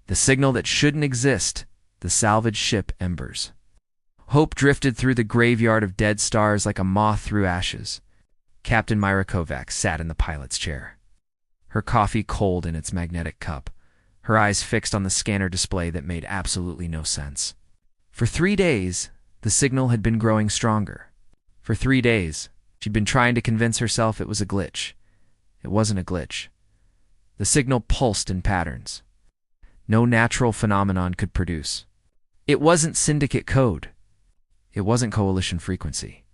The signal that shouldn't exist, the salvaged ship embers. Hope drifted through the graveyard of dead stars like a moth through ashes. Captain Myra Kovacs sat in the pilot's chair, her coffee cold in its magnetic cup, her eyes fixed on the scanner display that made absolutely no sense. For 3 days, the signal had been growing stronger. For 3 days, she'd been trying to convince herself it was a glitch. It wasn't a glitch. The signal pulsed in patterns no natural phenomenon could produce. It wasn't syndicate code. It wasn't coalition frequency.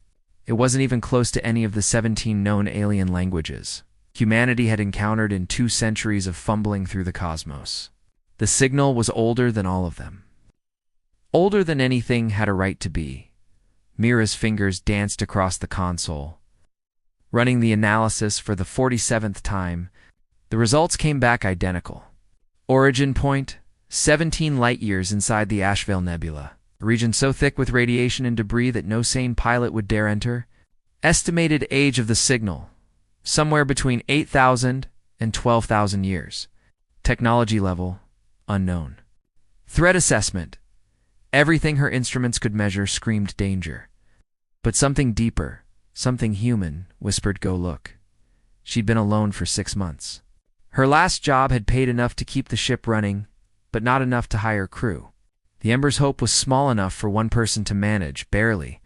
It wasn't even close to any of the 17 known alien languages humanity had encountered in 2 centuries of fumbling through the cosmos. The signal was older than all of them. Older than anything had a right to be. Mira's fingers danced across the console. Running the analysis for the 47th time, the results came back identical. Origin point, 17 light-years inside the Asheville Nebula, a region so thick with radiation and debris that no sane pilot would dare enter. Estimated age of the signal, somewhere between 8,000 and 12,000 years. Technology level, unknown. Threat assessment. Everything her instruments could measure screamed danger. But something deeper, something human, whispered, "Go look." She'd been alone for 6 months. Her last job had paid enough to keep the ship running, but not enough to hire crew. The Ember's hope was small enough for one person to manage, barely.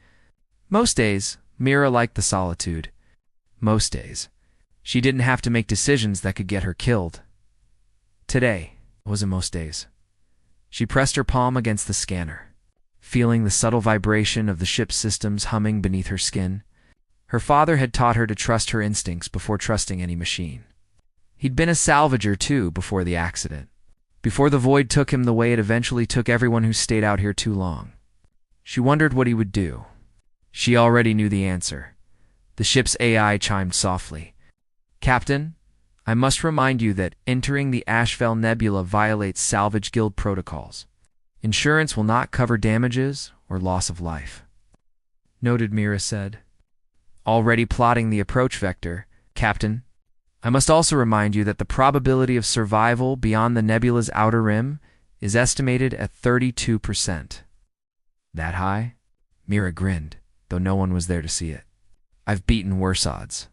Most days, Mira liked the solitude. Most days, she didn't have to make decisions that could get her killed. Today wasn't most days. She pressed her palm against the scanner, feeling the subtle vibration of the ship's systems humming beneath her skin. Her father had taught her to trust her instincts before trusting any machine. He'd been a salvager, too, before the accident. Before the void took him the way it eventually took everyone who stayed out here too long. She wondered what he would do. She already knew the answer. The ship's AI chimed softly. "Captain, I must remind you that entering the Asheville Nebula violates Salvage Guild protocols. Insurance will not cover damages or loss of life." "Noted," Mira said. Already plotting the approach vector, "Captain, I must also remind you that the probability of survival beyond the nebula's outer rim is estimated at 32%. "That high?" Mira grinned, though no one was there to see it. "I've beaten worse odds."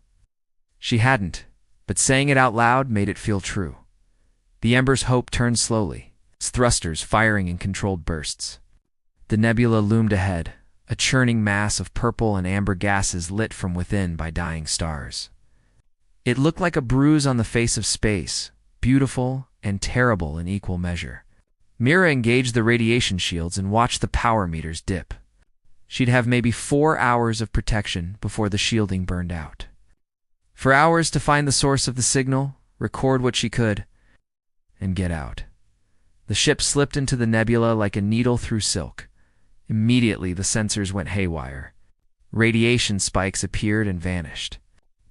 She hadn't, but saying it out loud made it feel true. The Ember's hope turned slowly, its thrusters firing in controlled bursts. The nebula loomed ahead, a churning mass of purple and amber gases lit from within by dying stars. It looked like a bruise on the face of space, beautiful and terrible in equal measure. Mira engaged the radiation shields and watched the power meters dip. She'd have maybe 4 hours of protection before the shielding burned out. For hours to find the source of the signal, record what she could, and get out. The ship slipped into the nebula like a needle through silk. Immediately, the sensors went haywire. Radiation spikes appeared and vanished.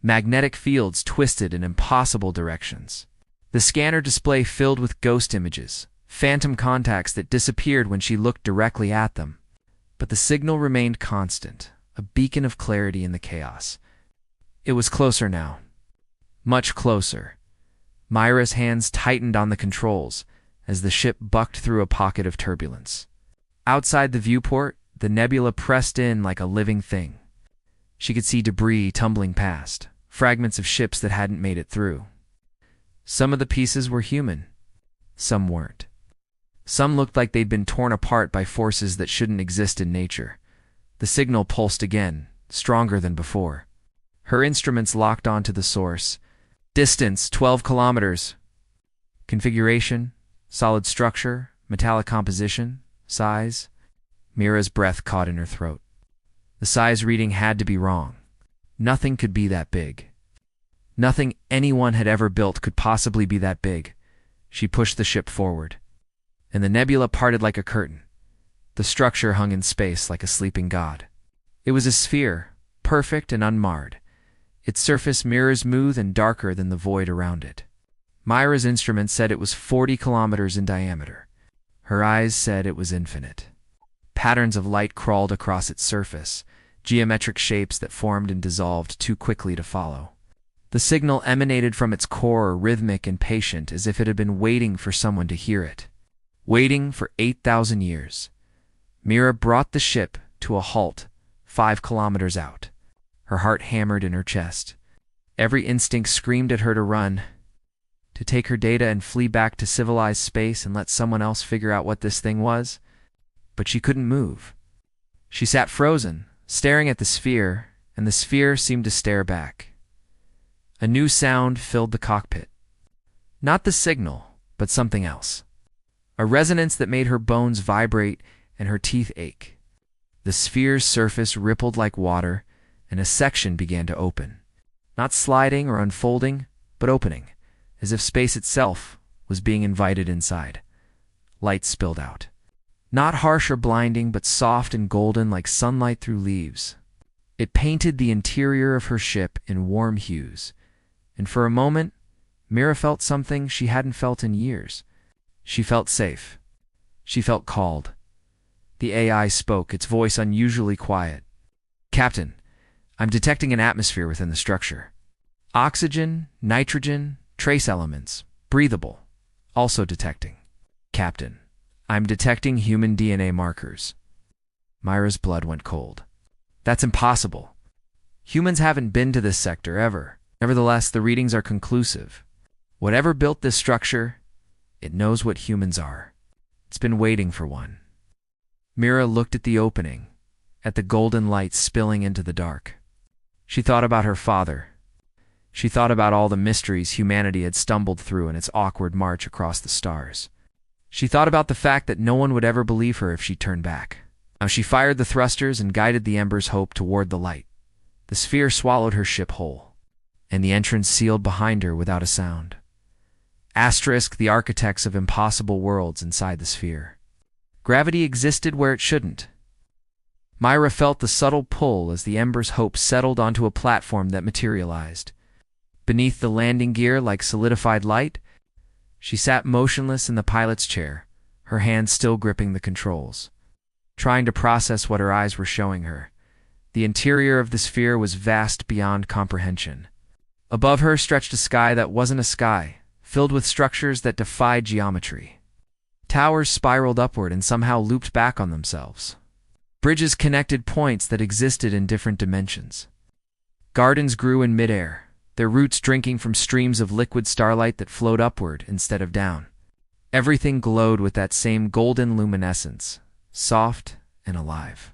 Magnetic fields twisted in impossible directions. The scanner display filled with ghost images, phantom contacts that disappeared when she looked directly at them. But the signal remained constant, a beacon of clarity in the chaos. It was closer now. Much closer. Myra's hands tightened on the controls as the ship bucked through a pocket of turbulence. Outside the viewport, the nebula pressed in like a living thing. She could see debris tumbling past, fragments of ships that hadn't made it through. Some of the pieces were human. Some weren't. Some looked like they'd been torn apart by forces that shouldn't exist in nature. The signal pulsed again, stronger than before. Her instruments locked onto the source. Distance, 12 kilometers. Configuration, solid structure, metallic composition, size. Mira's breath caught in her throat. The size reading had to be wrong. Nothing could be that big. Nothing anyone had ever built could possibly be that big. She pushed the ship forward, and the nebula parted like a curtain. The structure hung in space like a sleeping god. It was a sphere, perfect and unmarred. Its surface mirror smooth and darker than the void around it. Myra's instrument said it was 40 kilometers in diameter. Her eyes said it was infinite. Patterns of light crawled across its surface, geometric shapes that formed and dissolved too quickly to follow. The signal emanated from its core, rhythmic and patient, as if it had been waiting for someone to hear it. Waiting for 8,000 years, Mira brought the ship to a halt 5 kilometers out. Her heart hammered in her chest. Every instinct screamed at her to run, to take her data and flee back to civilized space and let someone else figure out what this thing was. But she couldn't move. She sat frozen, staring at the sphere, and the sphere seemed to stare back. A new sound filled the cockpit. Not the signal, but something else. A resonance that made her bones vibrate and her teeth ache. The sphere's surface rippled like water, and a section began to open. Not sliding or unfolding, but opening, as if space itself was being invited inside. Light spilled out. Not harsh or blinding, but soft and golden like sunlight through leaves. It painted the interior of her ship in warm hues, and for a moment, Mira felt something she hadn't felt in years. She felt safe. She felt called. The AI spoke, its voice unusually quiet. "Captain, I'm detecting an atmosphere within the structure. Oxygen, nitrogen, trace elements, breathable. Also detecting. Captain, I'm detecting human DNA markers." Myra's blood went cold. "That's impossible. Humans haven't been to this sector ever. Nevertheless, the readings are conclusive. Whatever built this structure, it knows what humans are. It's been waiting for one." Mira looked at the opening, at the golden light spilling into the dark. She thought about her father. She thought about all the mysteries humanity had stumbled through in its awkward march across the stars. She thought about the fact that no one would ever believe her if she turned back. Now she fired the thrusters and guided the Ember's hope toward the light. The sphere swallowed her ship whole, and the entrance sealed behind her without a sound. Asterisk the architects of impossible worlds inside the sphere. Gravity existed where it shouldn't. Myra felt the subtle pull as the Ember's hope settled onto a platform that materialized. Beneath the landing gear, like solidified light, she sat motionless in the pilot's chair, her hands still gripping the controls, trying to process what her eyes were showing her. The interior of the sphere was vast beyond comprehension. Above her stretched a sky that wasn't a sky, filled with structures that defied geometry. Towers spiraled upward and somehow looped back on themselves. Bridges connected points that existed in different dimensions. Gardens grew in midair, their roots drinking from streams of liquid starlight that flowed upward instead of down. Everything glowed with that same golden luminescence, soft and alive.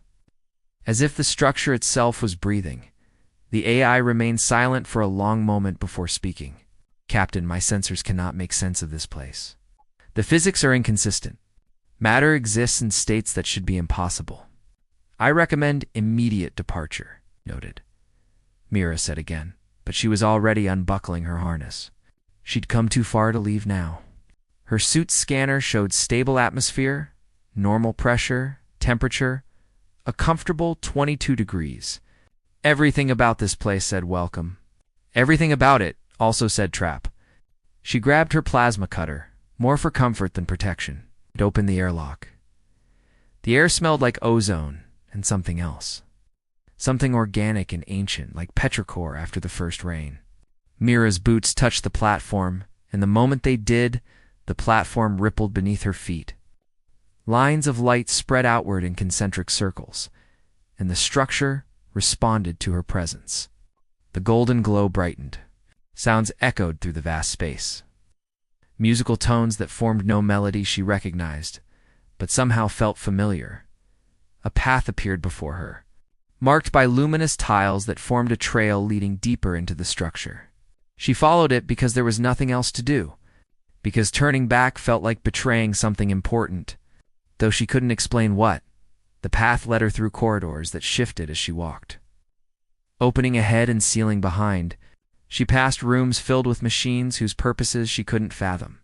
As if the structure itself was breathing, the AI remained silent for a long moment before speaking. "Captain, my sensors cannot make sense of this place. The physics are inconsistent. Matter exists in states that should be impossible. I recommend immediate departure," noted. Mira said again, but she was already unbuckling her harness. She'd come too far to leave now. Her suit's scanner showed stable atmosphere, normal pressure, temperature, a comfortable 22 degrees. Everything about this place said welcome. Everything about it also said trap. She grabbed her plasma cutter, more for comfort than protection, and opened the airlock. The air smelled like ozone and something else. Something organic and ancient, like petrichor after the first rain. Mira's boots touched the platform, and the moment they did, the platform rippled beneath her feet. Lines of light spread outward in concentric circles, and the structure responded to her presence. The golden glow brightened. Sounds echoed through the vast space. Musical tones that formed no melody she recognized, but somehow felt familiar. A path appeared before her, marked by luminous tiles that formed a trail leading deeper into the structure. She followed it because there was nothing else to do, because turning back felt like betraying something important. Though she couldn't explain what, the path led her through corridors that shifted as she walked. Opening ahead and sealing behind, she passed rooms filled with machines whose purposes she couldn't fathom.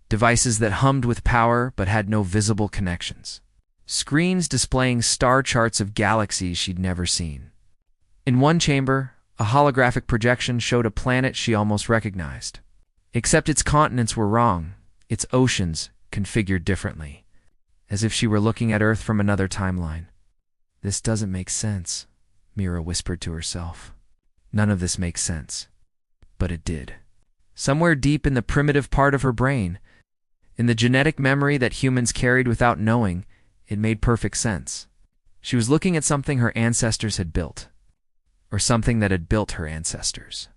Devices that hummed with power but had no visible connections. Screens displaying star charts of galaxies she'd never seen. In one chamber, a holographic projection showed a planet she almost recognized. Except its continents were wrong, its oceans configured differently, as if she were looking at Earth from another timeline. "This doesn't make sense," Mira whispered to herself. None of this makes sense. But it did. Somewhere deep in the primitive part of her brain, In the genetic memory that humans carried without knowing, it made perfect sense. She was looking at something her ancestors had built, or something that had built her ancestors.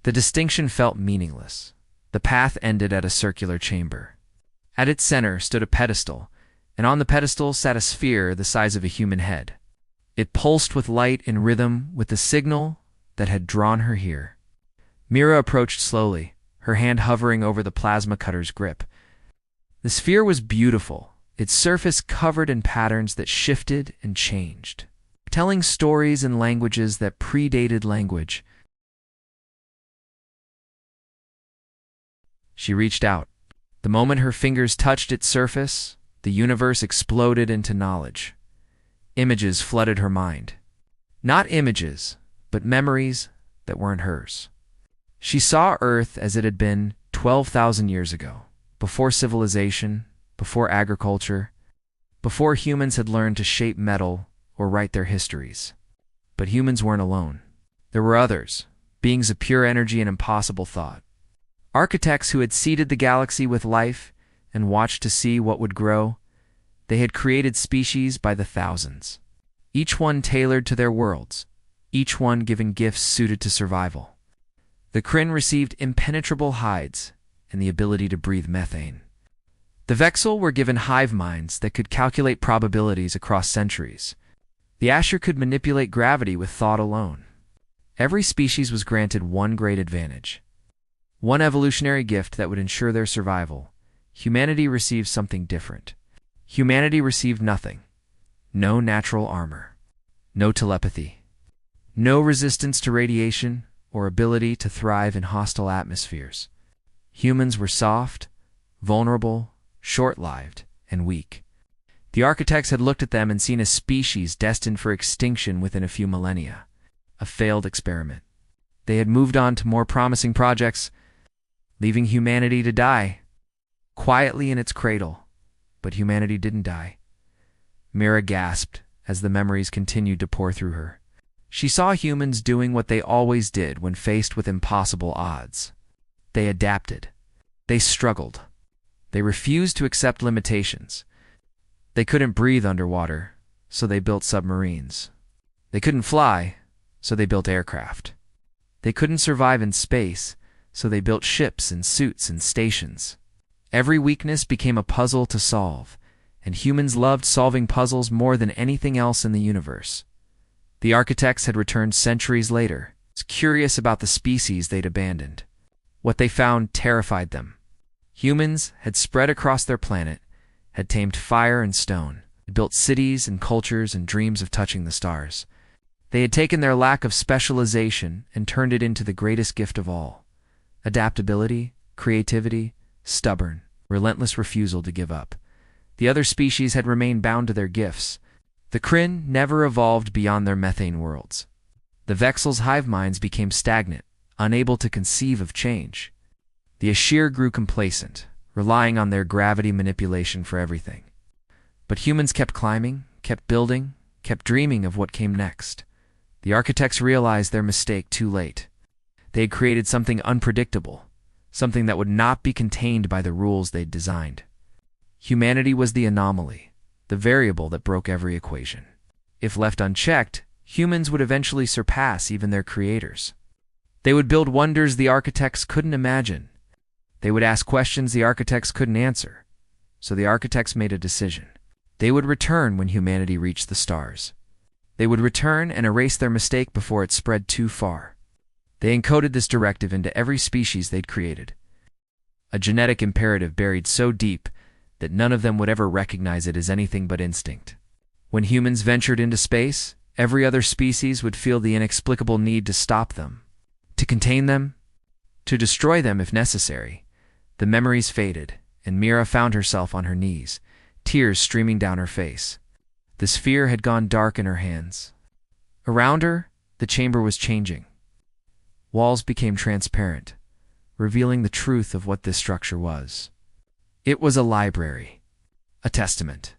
The distinction felt meaningless. The path ended at a circular chamber. At its center stood a pedestal, and on the pedestal sat a sphere the size of a human head. It pulsed with light in rhythm with the signal that had drawn her here. Mira approached slowly, her hand hovering over the plasma cutter's grip. The sphere was beautiful, its surface covered in patterns that shifted and changed, telling stories in languages that predated language. She reached out. The moment her fingers touched its surface, the universe exploded into knowledge. Images flooded her mind. Not images, but memories that weren't hers. She saw Earth as it had been 12,000 years ago, before civilization, before agriculture, before humans had learned to shape metal or write their histories. But humans weren't alone. There were others, beings of pure energy and impossible thought. Architects who had seeded the galaxy with life and watched to see what would grow. They had created species by the thousands, each one tailored to their worlds, each one given gifts suited to survival. The Kryn received impenetrable hides and the ability to breathe methane. The Vexel were given hive minds that could calculate probabilities across centuries. The Asher could manipulate gravity with thought alone. Every species was granted one great advantage, one evolutionary gift that would ensure their survival. Humanity received something different. Humanity received nothing. No natural armor. No telepathy. No resistance to radiation or ability to thrive in hostile atmospheres. Humans were soft, vulnerable, short-lived, and weak. The architects had looked at them and seen a species destined for extinction within a few millennia. A failed experiment. They had moved on to more promising projects, leaving humanity to die, quietly in its cradle. But humanity didn't die. Mira gasped as the memories continued to pour through her. She saw humans doing what they always did when faced with impossible odds. They adapted. They struggled. They refused to accept limitations. They couldn't breathe underwater, so they built submarines. They couldn't fly, so they built aircraft. They couldn't survive in space, so they built ships and suits and stations. Every weakness became a puzzle to solve, and humans loved solving puzzles more than anything else in the universe. The architects had returned centuries later, curious about the species they'd abandoned. What they found terrified them. Humans had spread across their planet, had tamed fire and stone, had built cities and cultures and dreams of touching the stars. They had taken their lack of specialization and turned it into the greatest gift of all: adaptability, creativity, stubborn, relentless refusal to give up. The other species had remained bound to their gifts. The Kryn never evolved beyond their methane worlds. The Vexel's hive minds became stagnant, unable to conceive of change. The Ashir grew complacent, relying on their gravity manipulation for everything. But humans kept climbing, kept building, kept dreaming of what came next. The architects realized their mistake too late. They had created something unpredictable, something that would not be contained by the rules they'd designed. Humanity was the anomaly, the variable that broke every equation. If left unchecked, humans would eventually surpass even their creators. They would build wonders the architects couldn't imagine. They would ask questions the architects couldn't answer. So the architects made a decision. They would return when humanity reached the stars. They would return and erase their mistake before it spread too far. They encoded this directive into every species they'd created. A genetic imperative buried so deep that none of them would ever recognize it as anything but instinct. When humans ventured into space, every other species would feel the inexplicable need to stop them, to contain them, to destroy them if necessary. The memories faded, and Mira found herself on her knees, tears streaming down her face. The sphere had gone dark in her hands. Around her, the chamber was changing. Walls became transparent, revealing the truth of what this structure was. It was a library, a testament,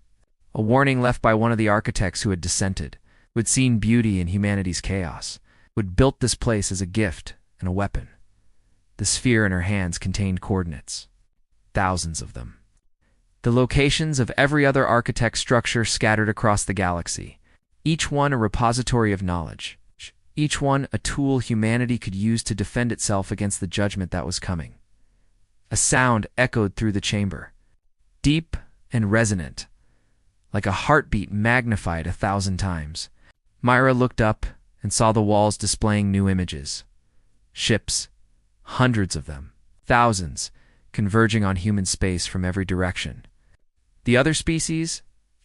a warning left by one of the architects who had dissented, who had seen beauty in humanity's chaos, who had built this place as a gift and a weapon. The sphere in her hands contained coordinates, thousands of them. The locations of every other architect structure scattered across the galaxy, each one a repository of knowledge, each one a tool humanity could use to defend itself against the judgment that was coming. A sound echoed through the chamber, deep and resonant, like a heartbeat magnified 1,000 times. Myra looked up and saw the walls displaying new images. Ships, hundreds of them, thousands, converging on human space from every direction. The other species,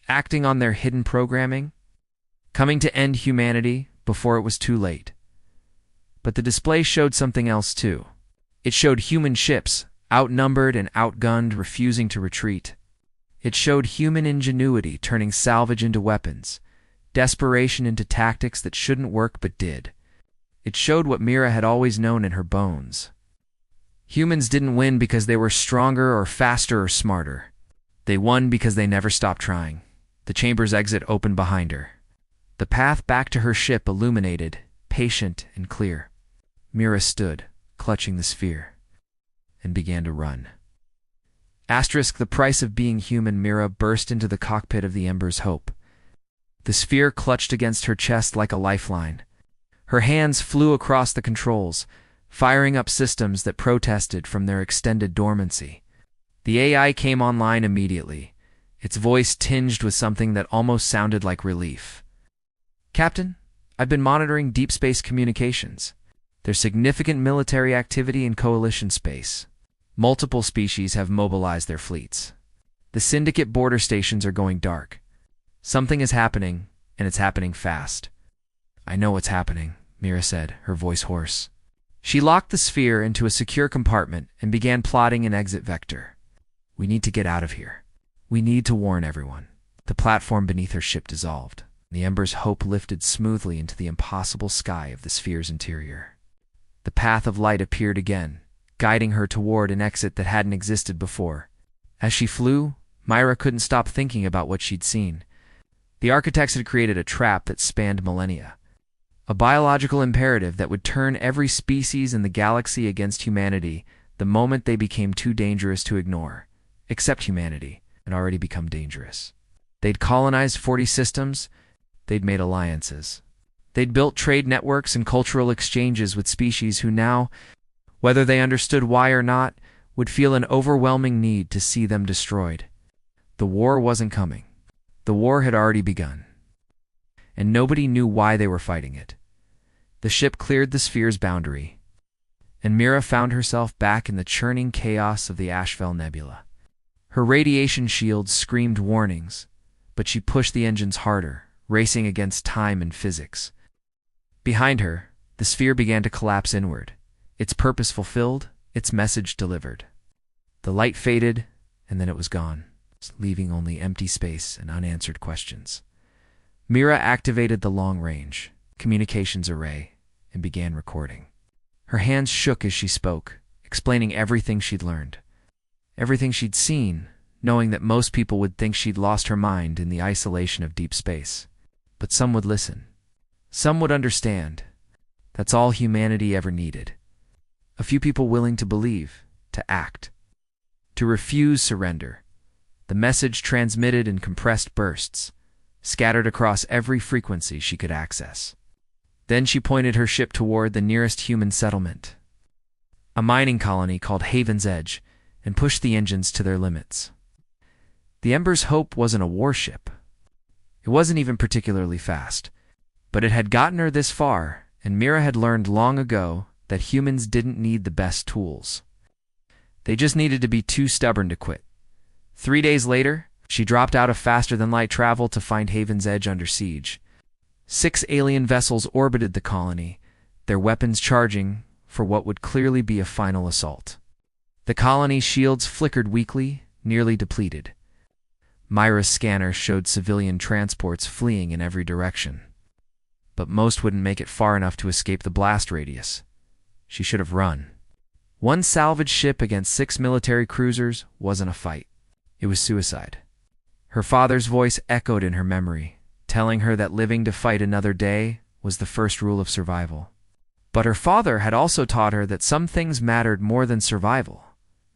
acting on their hidden programming, coming to end humanity before it was too late. But the display showed something else too. It showed human ships, outnumbered and outgunned, refusing to retreat. It showed human ingenuity turning salvage into weapons, desperation into tactics that shouldn't work but did. It showed what Mira had always known in her bones. Humans didn't win because they were stronger or faster or smarter. They won because they never stopped trying. The chamber's exit opened behind her. The path back to her ship illuminated, patient and clear. Mira stood, clutching the sphere, and began to run. The price of being human. Mira burst into the cockpit of the Ember's Hope. The sphere clutched against her chest like a lifeline. Her hands flew across the controls, firing up systems that protested from their extended dormancy. The AI came online immediately, its voice tinged with something that almost sounded like relief. "Captain, I've been monitoring deep space communications. There's significant military activity in Coalition space. Multiple species have mobilized their fleets. The Syndicate border stations are going dark. Something is happening, and it's happening fast." "I know what's happening," Mira said, her voice hoarse. She locked the sphere into a secure compartment and began plotting an exit vector. "We need to get out of here. We need to warn everyone." The platform beneath her ship dissolved. The Ember's Hope lifted smoothly into the impossible sky of the sphere's interior. The path of light appeared again, guiding her toward an exit that hadn't existed before. As she flew, Myra couldn't stop thinking about what she'd seen. The architects had created a trap that spanned millennia. A biological imperative that would turn every species in the galaxy against humanity the moment they became too dangerous to ignore. Except humanity had already become dangerous. They'd colonized 40 systems. They'd made alliances. They'd built trade networks and cultural exchanges with species who now, whether they understood why or not, would feel an overwhelming need to see them destroyed. The war wasn't coming. The war had already begun. And nobody knew why they were fighting it. The ship cleared the sphere's boundary, and Mira found herself back in the churning chaos of the Ashfell Nebula. Her radiation shields screamed warnings, but she pushed the engines harder, racing against time and physics. Behind her, the sphere began to collapse inward, its purpose fulfilled, its message delivered. The light faded, and then it was gone, leaving only empty space and unanswered questions. Mira activated the long-range communications array and began recording. Her hands shook as she spoke, explaining everything she'd learned, everything she'd seen, knowing that most people would think she'd lost her mind in the isolation of deep space. But some would listen. Some would understand. That's all humanity ever needed. A few people willing to believe, to act, to refuse surrender. The message transmitted in compressed bursts, scattered across every frequency she could access. Then she pointed her ship toward the nearest human settlement, a mining colony called Haven's Edge, and pushed the engines to their limits. The Ember's Hope wasn't a warship. It wasn't even particularly fast, but it had gotten her this far, and Mira had learned long ago that humans didn't need the best tools. They just needed to be too stubborn to quit. 3 days later, she dropped out of faster-than-light travel to find Haven's Edge under siege. 6 alien vessels orbited the colony, their weapons charging for what would clearly be a final assault. The colony's shields flickered weakly, nearly depleted. Myra's scanner showed civilian transports fleeing in every direction. But most wouldn't make it far enough to escape the blast radius. She should have run. 1 salvage ship against 6 military cruisers wasn't a fight. It was suicide. Her father's voice echoed in her memory, telling her that living to fight another day was the first rule of survival. But her father had also taught her that some things mattered more than survival.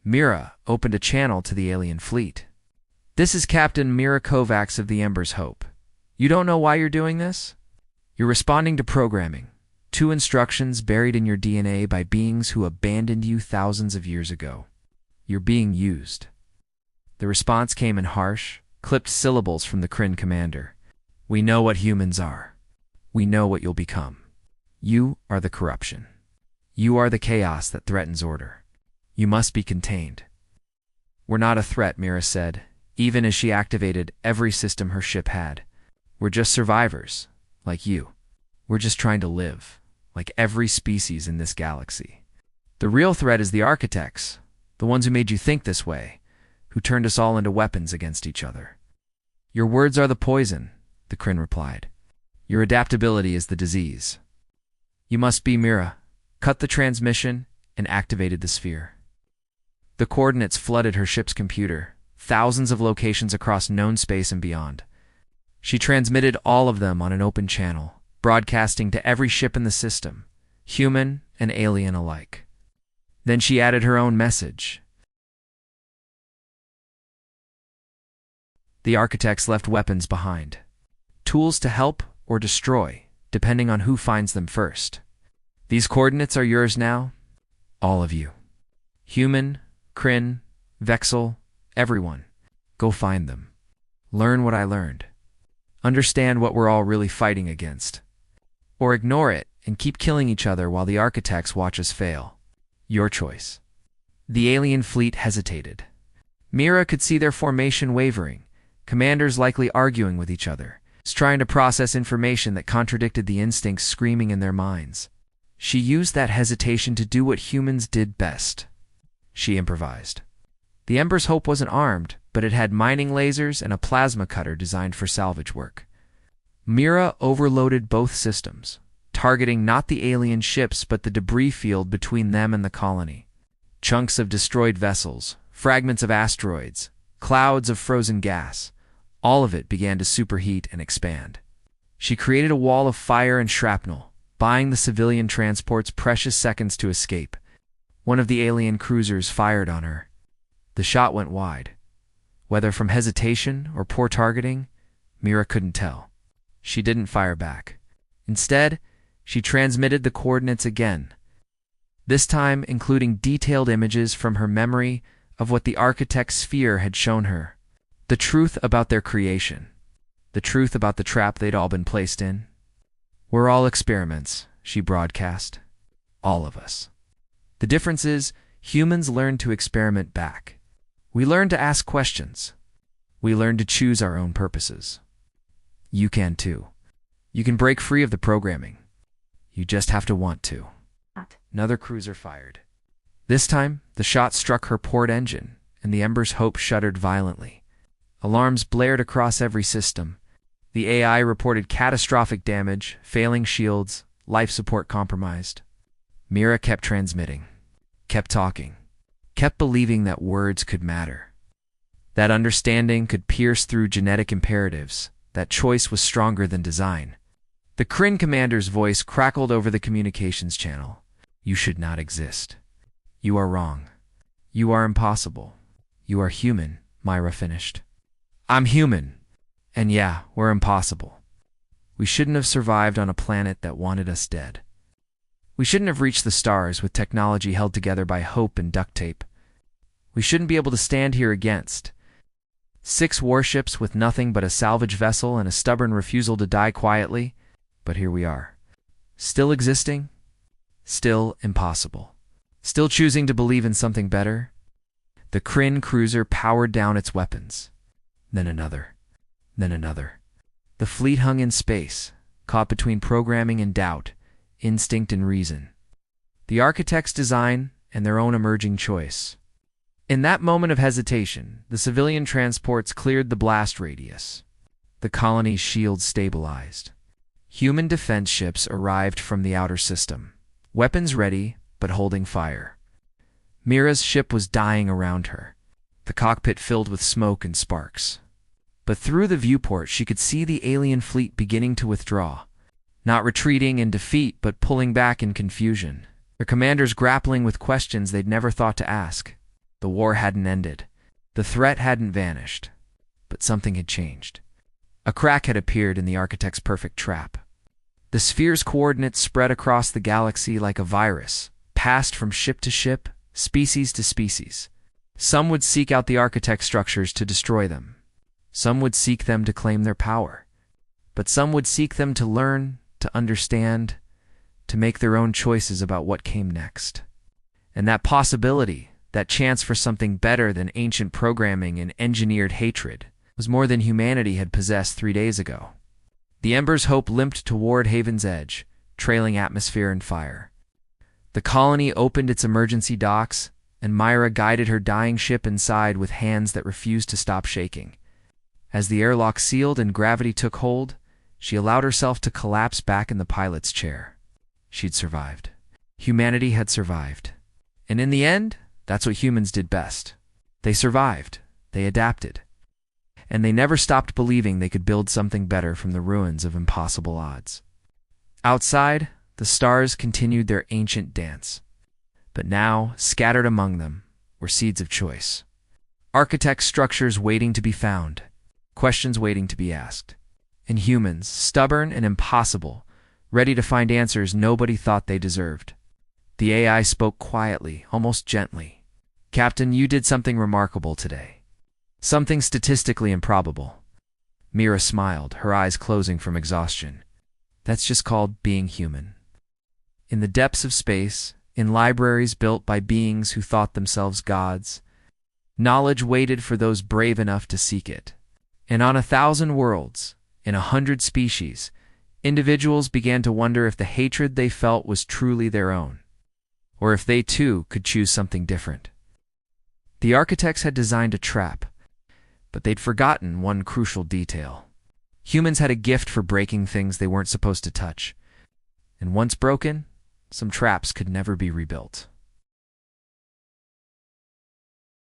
Mira opened a channel to the alien fleet. This is Captain Mira Kovacs of the Ember's Hope. You don't know why you're doing this? You're responding to programming. 2 instructions buried in your DNA by beings who abandoned you thousands of years ago. You're being used. The response came in harsh, clipped syllables from the Kryn commander. We know what humans are. We know what you'll become. You are the corruption. You are the chaos that threatens order. You must be contained. We're not a threat, Mira said, even as she activated every system her ship had. We're just survivors, like you. We're just trying to live, like every species in this galaxy. The real threat is the architects, the ones who made you think this way, who turned us all into weapons against each other. Your words are the poison, the Kryn replied. Your adaptability is the disease. You must be Mira. Cut the transmission and activated the sphere. The coordinates flooded her ship's computer, thousands of locations across known space and beyond. She transmitted all of them on an open channel, broadcasting to every ship in the system, human and alien alike. Then she added her own message. The architects left weapons behind, tools to help or destroy, depending on who finds them first. These coordinates are yours now, all of you. Human, Kryn, Vexel, everyone. Go find them. Learn what I learned. Understand what we're all really fighting against. Or ignore it and keep killing each other while the architects watch us fail. Your choice. The alien fleet hesitated. Mira could see their formation wavering, commanders likely arguing with each other, trying to process information that contradicted the instincts screaming in their minds. She used that hesitation to do what humans did best. She improvised. The Ember's Hope wasn't armed, but it had mining lasers and a plasma cutter designed for salvage work. Mira overloaded both systems, targeting not the alien ships but the debris field between them and the colony. Chunks of destroyed vessels, fragments of asteroids, clouds of frozen gas, all of it began to superheat and expand. She created a wall of fire and shrapnel, buying the civilian transports precious seconds to escape. One of the alien cruisers fired on her. The shot went wide. Whether from hesitation or poor targeting, Mira couldn't tell. She didn't fire back. Instead, she transmitted the coordinates again, this time including detailed images from her memory of what the architect's sphere had shown her. The truth about their creation. The truth about the trap they'd all been placed in. We're all experiments, she broadcast. All of us. The difference is, humans learn to experiment back. We learn to ask questions. We learn to choose our own purposes. You can too. You can break free of the programming. You just have to want to. Another cruiser fired. This time, the shot struck her port engine, and the Ember's Hope shuddered violently. Alarms blared across every system. The AI reported catastrophic damage, failing shields, life support compromised. Mira kept transmitting, kept talking, kept believing that words could matter. That understanding could pierce through genetic imperatives, that choice was stronger than design. The Kryn commander's voice crackled over the communications channel. You should not exist. You are wrong. You are impossible. You are human, Mira finished. I'm human. And yeah, we're impossible. We shouldn't have survived on a planet that wanted us dead. We shouldn't have reached the stars with technology held together by hope and duct tape. We shouldn't be able to stand here against 6 warships with nothing but a salvage vessel and a stubborn refusal to die quietly. But here we are. Still existing. Still impossible. Still choosing to believe in something better. The Kryn cruiser powered down its weapons. Then another. Then another. The fleet hung in space, caught between programming and doubt, instinct and reason. The architect's design and their own emerging choice. In that moment of hesitation, the civilian transports cleared the blast radius. The colony's shields stabilized. Human defense ships arrived from the outer system, weapons ready but holding fire. Mira's ship was dying around her, the cockpit filled with smoke and sparks. But through the viewport she could see the alien fleet beginning to withdraw, not retreating in defeat but pulling back in confusion, their commanders grappling with questions they'd never thought to ask. The war hadn't ended. The threat hadn't vanished. But something had changed. A crack had appeared in the architect's perfect trap. The sphere's coordinates spread across the galaxy like a virus, passed from ship to ship, species to species. Some would seek out the architect's structures to destroy them. Some would seek them to claim their power. But some would seek them to learn, to understand, to make their own choices about what came next. And that possibility, that chance for something better than ancient programming and engineered hatred, was more than humanity had possessed 3 days ago. The Ember's hope limped toward Haven's edge, trailing atmosphere and fire. The colony opened its emergency docks, and Myra guided her dying ship inside with hands that refused to stop shaking. As the airlock sealed and gravity took hold, she allowed herself to collapse back in the pilot's chair. She'd survived. Humanity had survived. And in the end, that's what humans did best. They survived. They adapted. And they never stopped believing they could build something better from the ruins of impossible odds. Outside, the stars continued their ancient dance. But now, scattered among them, were seeds of choice. Architect structures waiting to be found, questions waiting to be asked. And humans, stubborn and impossible, ready to find answers nobody thought they deserved. The AI spoke quietly, almost gently. "Captain, you did something remarkable today. Something statistically improbable." Mira smiled, her eyes closing from exhaustion. "That's just called being human." In the depths of space, in libraries built by beings who thought themselves gods, knowledge waited for those brave enough to seek it. And on 1,000 worlds, in 100 species, individuals began to wonder if the hatred they felt was truly their own, or if they too could choose something different. The architects had designed a trap, but they'd forgotten one crucial detail. Humans had a gift for breaking things they weren't supposed to touch, and once broken, some traps could never be rebuilt.